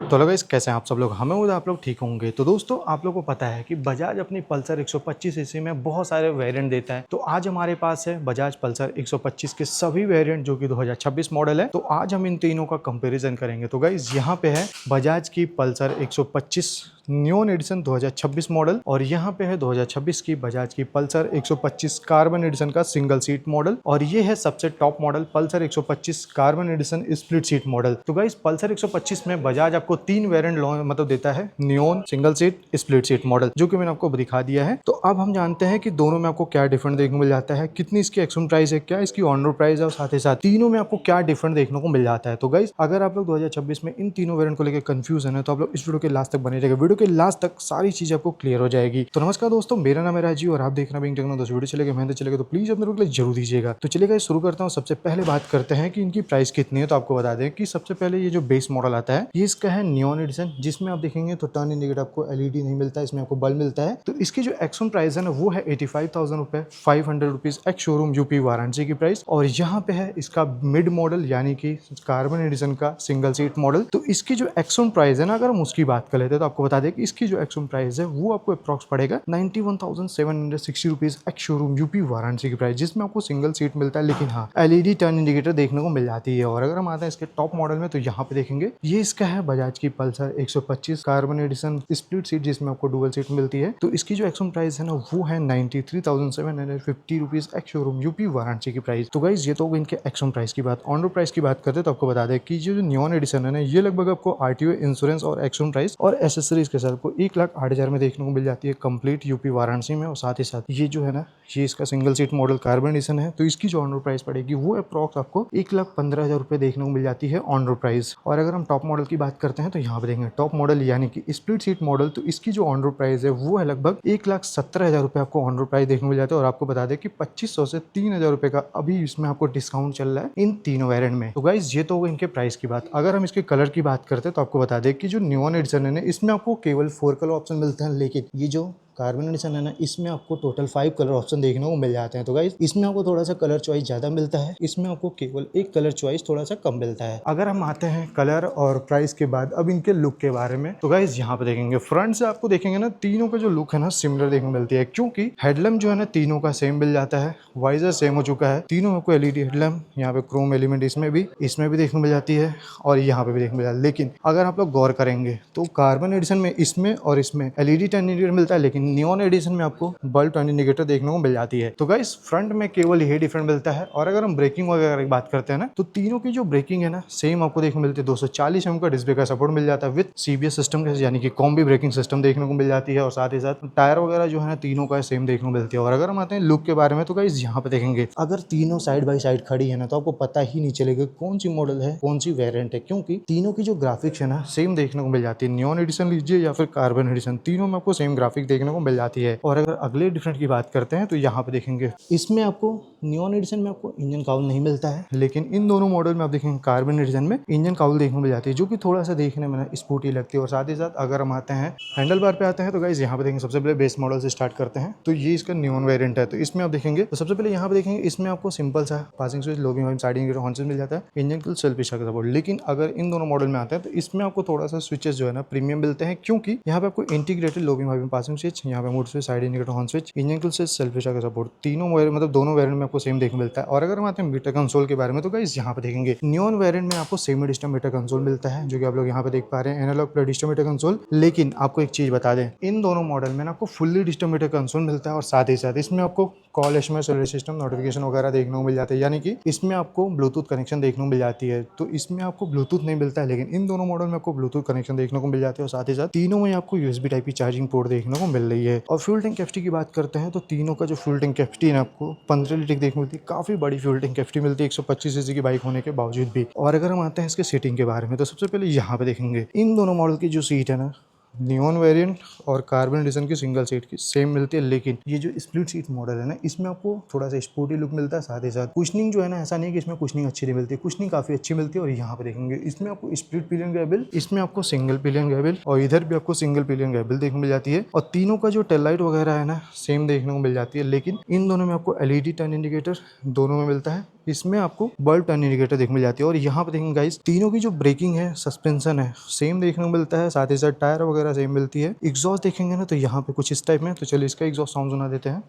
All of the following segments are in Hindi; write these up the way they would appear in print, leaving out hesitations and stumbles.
तो हेलो गाइस, कैसे हैं आप सब लोग। हमें उम्मीद है आप लोग ठीक होंगे। तो दोस्तों, आप लोगों को पता है कि बजाज अपनी पल्सर 125 सीसी में बहुत सारे वेरिएंट देता है। तो आज हमारे पास है बजाज पल्सर 125 के सभी वेरिएंट जो कि 2026 मॉडल है। तो आज हम इन तीनों का कंपैरिजन करेंगे। तो गाइस, यहाँ पे है बजाज की पल्सर 125 न्यून एडिशन 2026 मॉडल, और यहाँ पे है 2026 की बजाज की पल्सर 125 कार्बन एडिशन का सिंगल सीट मॉडल, और ये है सबसे top model Pulsar 125 carbon edition split seat model. तो गाइस, पल्सर 125 में बजाज आपको तीन वेरिएंट मतलब देता है, Neon, single seat, split seat model, जो कि मैंने आपको दिखा दिया है। तो अब हम जानते हैं कि दोनों में आपको क्या डिफरेंट देखने को मिल जाता है, कितनी इसकी एक्सुम प्राइस है, क्या इसकी ऑन रोड प्राइस है, और साथ ही साथ तीनों में आपको क्या डिफरेंट देखने को मिल जाता है। तो गाइस, अगर आप लोग 2026 में इन तीनों वेरिएंट को लेकर कंफ्यूज है तो आप लोग इस वीडियो के लास्ट तक बने रहेगा। वीडियो के लास्ट तक सारी चीजें आपको क्लियर हो जाएगी। तो नमस्कार दोस्तों, मेरा नाम है राजीव और आप देख रहे हैं टेक्नो। दोस्तों, वीडियो चलेगा, मेहनत चलेगा तो प्लीज अपने लोग जरूर दीजिएगा। तो चलिए शुरू करता हूँ। सबसे पहले बात करते हैं कि इनकी प्राइस कितनी है। तो आपको बता दें कि सबसे पहले ये जो बेस मॉडल आता है, ये इसका है नियॉन एडिशन, जिसमें आप देखेंगे तो टर्न इंडिकेटर आपको एलईडी नहीं मिलता है, इसमें आपको बल्ब मिलता है। तो इसकी जो एक्सोन प्राइस है ना, वो है 85,000 रुपए, 500 rupees ex showroom UP Varanasi की प्राइस। और यहाँ पे है इसका मिड मॉडल यानी कि कार्बन एडिशन का सिंगल सीट मॉडल। तो इसकी जो एक्सोन प्राइस है ना, अगर हम उसकी बात कर लेते हैं तो आपको बता दें कि इसकी जो एक्सोन प्राइस है वो आपको अप्रॉक्स पड़ेगा 91,760 rupees ex showroom UP Varanasi की प्राइस, जिसमें आपको सिंगल सीट मिलता है, लेकिन हाँ एलईडी टर्न इंडिकेटर देखने को मिल जाती है। और अगर हम आते हैं इसके टॉप मॉडल में, तो यहाँ पे देखेंगे ये इसका है बजाज की Pulsar 125 carbon edition split seat, जिसमें आपको डुअल सीट मिलती है। तो इसकी जो एक्सोन प्राइस है ना, वो है 93,750 rupees ex showroom UP Varanasi की प्राइस। तो गाइस, ये तो इनके एक्सोन प्राइस की बात। ऑन रोड प्राइस की बात करते हैं तो आपको बता दें कि जो नियॉन एडिशन है ना, ये लगभग आपको आरटीओ, इंश्योरेंस और एक्सोन प्राइस और एसेसरीज के साथ आपको 1,08,000 में देखने को मिल जाती है कंप्लीट यूपी वाराणसी में। और साथ ही साथ ये जो है ना, ये इसका single seat model carbon edition है, तो इसकी जो ऑन रोड प्राइस पड़ेगी वो अप्रॉक्स आपको 1,15,000 रुपए देखने को मिल जाती है ऑन रोड प्राइस। और अगर हम टॉप मॉडल की बात करते हैं तो यहाँ पे देखेंगे टॉप मॉडल यानी कि स्प्लिट सीट मॉडल, तो इसकी जो ऑन रोड प्राइस है वो है लगभग 1,17,000 रुपए आपको ऑन रोड प्राइस देखने को मिल जाता है। और आपको बता दें कि 2,500 से 3,000 रुपए का अभी इसमें आपको डिस्काउंट चल रहा है इन तीनों वेरिएंट में। तो गाइस, ये तो इनके प्राइस की बात। अगर हम इसके कलर की बात करते हैं तो आपको बता दें कि जो नियॉन एडिशन है इसमें आपको केवल 4 कलर ऑप्शन मिलते हैं, लेकिन ये जो कार्बन एडिशन है ना, इसमें आपको टोटल 5 कलर ऑप्शन देखने को मिल जाते हैं। तो गाइस, इसमें आपको थोड़ा सा कलर चॉइस ज्यादा मिलता है, इसमें आपको केवल एक कलर चॉइस थोड़ा सा कम मिलता है। अगर हम आते हैं कलर और प्राइस के बाद अब इनके लुक के बारे में, तो गाइस यहाँ पे देखेंगे फ्रंट से आपको देखेंगे ना, तीनों का जो लुक है ना सिमिलर देखने को मिलती है, क्योंकि हेडलैम्प जो है ना तीनों का सेम मिल जाता है, वाइजर सेम हो चुका है, तीनों में आपको एलईडी हेडलैम्प, यहाँ पे क्रोम एलिमेंट इसमें भी देखने को मिल जाती है, और यहाँ पे भी देखने को मिल जाती है। लेकिन अगर आप लोग गौर करेंगे तो कार्बन एडिशन में इसमें और इसमें एलईडी टर्न इंडिकेटर मिलता है, लेकिन नियॉन एडिशन में आपको बल्ब टर्न इंडिकेटर देखने को मिल जाती है। तो गाइस, फ्रंट में केवल यही डिफरेंट मिलता है। और अगर हम ब्रेकिंग वगैरह की बात करते हैं ना, तो तीनों की जो ब्रेकिंग है ना सेम आपको देखने को मिलती है। 240 एम का डिस्क ब्रेक का सपोर्ट मिल जाता है विद सीबीएस सिस्टम के, यानी कि कॉम्बी ब्रेकिंग सिस्टम देखने को मिल जाती है। और साथ ही साथ टायर वगैरह जो है ना तीनों का सेम देखने को मिलती है। और अगर हम आते हैं लुक के बारे में, तो गाइस यहाँ पे देखेंगे अगर तीनों साइड बाय साइड खड़ी है ना, तो आपको पता ही नहीं चलेगा कौन सी मॉडल है कौन सी वेरिएंट है, क्योंकि तीनों की जो ग्राफिक्स है ना सेम देखने को मिल जाती है। नियॉन एडिशन लीजिए या फिर कार्बन एडिशन, तीनों में आपको सेम ग्राफिक देखने को मिल जाती है। और अगर अगले डिफरेंट की बात करते हैं तो यहाँ पे देखेंगे इसमें आपको नियॉन एडिशन में आपको इंजन काउल नहीं मिलता है, लेकिन इन दोनों मॉडल में आप देखेंगे कार्बन एडिशन में इंजन काउल देखने को मिल जाती है, जो कि थोड़ा सा देखने में स्पोर्टी लगती है। और साथ ही साथ अगर हम आते हैं हैंडल बार पे आते हैं, तो गाइस यहाँ पे देखेंगे सबसे पहले बेस मॉडल से स्टार्ट करते हैं। तो ये इसका नियॉन वेरिएंट है, तो इसमें आप देखेंगे तो सबसे पहले यहाँ पे देखेंगे इसमें आपको सिंपल सा passing switch, low beam, side indicator, horn switch मिल जाता है, इंजन किल, सेल्फ स्टार्ट का सपोर्ट। लेकिन अगर इन दोनों मॉडल में आते हैं तो इसमें आपको थोड़ा सा स्विचेस जो है ना प्रीमियम मिलते हैं, क्योंकि यहाँ पे आपको integrated low beam passing switch, यहाँ पे mood switch, side indicator, horn switch, engine किल से सेल्फ स्टार्ट का सपोर्ट, तीनों मतलब दोनों वेरिएंट में आपको सेम देखने मिलता है। और अगर हम आते हैं मीटर कंसोल के बारे में, तो गाइस यहाँ पे देखेंगे नियॉन वेरिएंट में आपको सेमी डिजिटल मीटर कंसोल मिलता है, जो कि आप लोग यहाँ पे देख पा रहे हैं, analogue plus digital meter console. लेकिन आपको एक चीज बता दें, इन दोनों मॉडल में आपको फुल्ली डिजिटल मीटर कंसोल मिलता है, और साथ ही साथ इसमें आपको कॉल एसएमएस सिस्टम नोटिफिकेशन वगैरह देखने को मिल जाते हैं, यानी कि इसमें आपको ब्लूटूथ कनेक्शन देखने को मिल जाती है। तो इसमें आपको ब्लूटूथ नहीं मिलता है, लेकिन इन दोनों मॉडल में आपको ब्लूटूथ कनेक्शन देखने को मिल जाते हैं। और साथ ही साथ तीनों में आपको यूएसबी टाइप की चार्जिंग पोर्ट देखने को मिल रही है। और फ्यूल टैंक कैपेसिटी की बात करते हैं तो तीनों का जो फ्यूल टैंक कैपेसिटी है आपको 15 लीटर देखने को मिलती है, काफी बड़ी फ्यूल टैंक कैपेसिटी मिलती है 125 सीसी की बाइक होने के बावजूद भी। और अगर हम आते हैं इसके सीटिंग के बारे में, तो सबसे पहले यहाँ पे देखेंगे इन दोनों मॉडल की जो सीट है ना, नियॉन वेरिएंट और कार्बन एडिशन की सिंगल सीट की सेम मिलती है, लेकिन ये जो स्प्लिट सीट मॉडल है ना, इसमें आपको थोड़ा सा स्पोर्टी लुक मिलता है। साथ ही साथ कुशनिंग जो है ना, ऐसा नहीं कि इसमें कुशनिंग अच्छी नहीं मिलती, कुशनिंग काफी अच्छी मिलती है। और यहाँ पे देखेंगे इसमें आपको स्प्लिट पिलियन ग्रैबल, इसमें आपको सिंगल पिलियन ग्रैबल, और इधर भी आपको सिंगल पिलियन ग्रैबल देखने को मिल जाती है। और तीनों का जो टेल लाइट वगैरह है ना सेम देखने को मिल जाती है, लेकिन इन दोनों में आपको एलईडी टर्न इंडिकेटर दोनों में मिलता है, इसमें आपको बल्ब टर्न इंडिकेटर देखने मिल जाती है। और यहाँ पे देखेंगे गाइस, तीनों की जो ब्रेकिंग है, सस्पेंशन है, सेम देखने को मिलता है, साथ ही साथ टायर वगैरह सेम मिलती है। एग्जॉस्ट देखेंगे ना तो यहाँ पे कुछ इस टाइप में, तो चलिए इसका एग्जॉस्ट साउंड सुना देते हैं।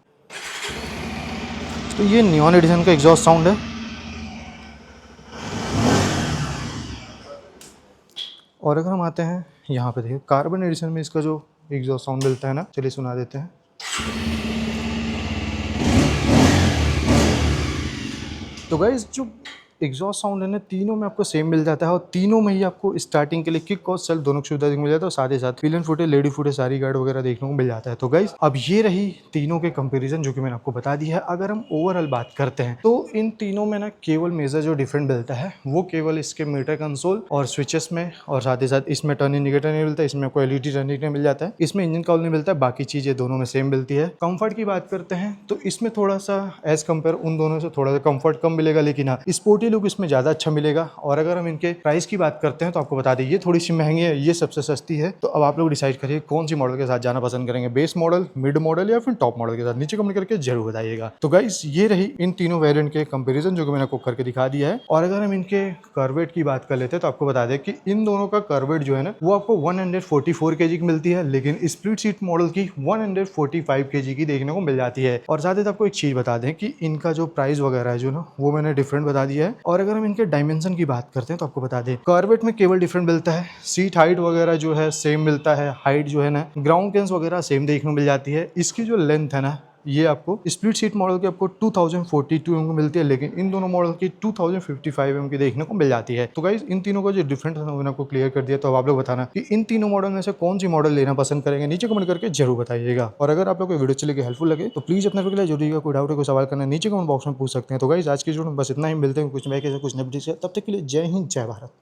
तो ये नियॉन एडिशन का एग्जॉस्ट साउंड है। और अगर हम आते हैं यहाँ पे देखिए कार्बन एडिशन में इसका जो एग्जॉस्ट साउंड मिलता है ना, चलिए सुना देते हैं। तो गाइस जो एग्जॉस्ट साउंड है ना, तीनों में आपको सेम मिल जाता है और तीनों में ही आपको स्टार्टिंग के लिए किक और सेल्फ दोनों की सुविधा मिल जाता है और साथ ही साथ wheel and footage, lady footage, सारी गार्ड वगैरह देखने को मिल जाता है। तो गाइस अब ये रही तीनों के कंपैरिजन जो कि मैंने आपको बता दी है। अगर हम ओवरऑल बात करते हैं तो इन तीनों में ना केवल मेजर जो डिफरेंट मिलता है वो केवल इसके मीटर कंसोल और स्विचेस में, और साथ ही साथ इसमें टर्न इंडिकेटर नहीं मिलता, इसमें आपको एलईडी टर्न इंडिकेटर मिल जाता है, इसमें इंजन कॉल नहीं मिलता, बाकी चीजें दोनों में सेम मिलती है। कंफर्ट की बात करते हैं तो इसमें थोड़ा सा एज कम्पेयर उन दोनों से थोड़ा सा कंफर्ट कम मिलेगा, लेकिन हाँ स्पोर्टी लुक इसमें ज्यादा अच्छा मिलेगा। और अगर हम इनके प्राइस की बात करते हैं तो आपको बता दें ये थोड़ी सी महंगी है, ये सबसे सस्ती है। तो अब आप लोग डिसाइड करिए कौन सी मॉडल के साथ जाना पसंद करेंगे, बेस मॉडल, मिड मॉडल या फिर टॉप मॉडल के साथ, नीचे कमेंट करके जरूर बताइएगा। तो गाइस ये रही इन तीनों वेरिएंट के कंपैरिजन जो कि मैंने आपको करके दिखा दिया है। और अगर हम इनके कर्वेट की बात कर लेते हैं तो आपको बता दें कि इन दोनों का कर्वेट जो है ना वो आपको 144 kg की मिलती है, लेकिन स्प्लिट सीट मॉडल की 145 kg की देखने को मिल जाती है। और साथ ही आपको एक चीज बता दें कि इनका जो प्राइस वगैरह है जो ना वो मैंने डिफरेंट बता दिया है। और अगर हम इनके डायमेंशन की बात करते हैं तो आपको बता दें कार्बेट में केवल डिफरेंट मिलता है, सीट हाइट वगैरह जो है सेम मिलता है, हाइट जो है ना, ग्राउंड क्लियरेंस वगैरह सेम देखने को मिल जाती है। इसकी जो लेंथ है ना ये आपको स्प्लिट सीट मॉडल की आपको 2042 mm की मिलती है, लेकिन इन दोनों मॉडल की 2055 mm की देखने को मिल जाती है। तो गाइस इन तीनों का जो डिफरेंस है मैंने आपको क्लियर कर दिया। तो अब आप लोग बताना कि इन तीनों मॉडल में से कौन सी मॉडल लेना पसंद करेंगे, नीचे कमेंट करके जरूर बताइएगा। और अगर आप लोग को वीडियो चले हेल्पफुल लगे तो प्लीज अपने फिर जरूरी कोई डाउट है, कोई सवाल करना नीचे कमेंट बॉक्स में पूछ सकते हैं। तो गाइस आज की वीडियो में बस इतना ही, मिलते हैं कुछ नए कुछ नए वीडियो से, तब तक के लिए जय हिंद, जय भारत।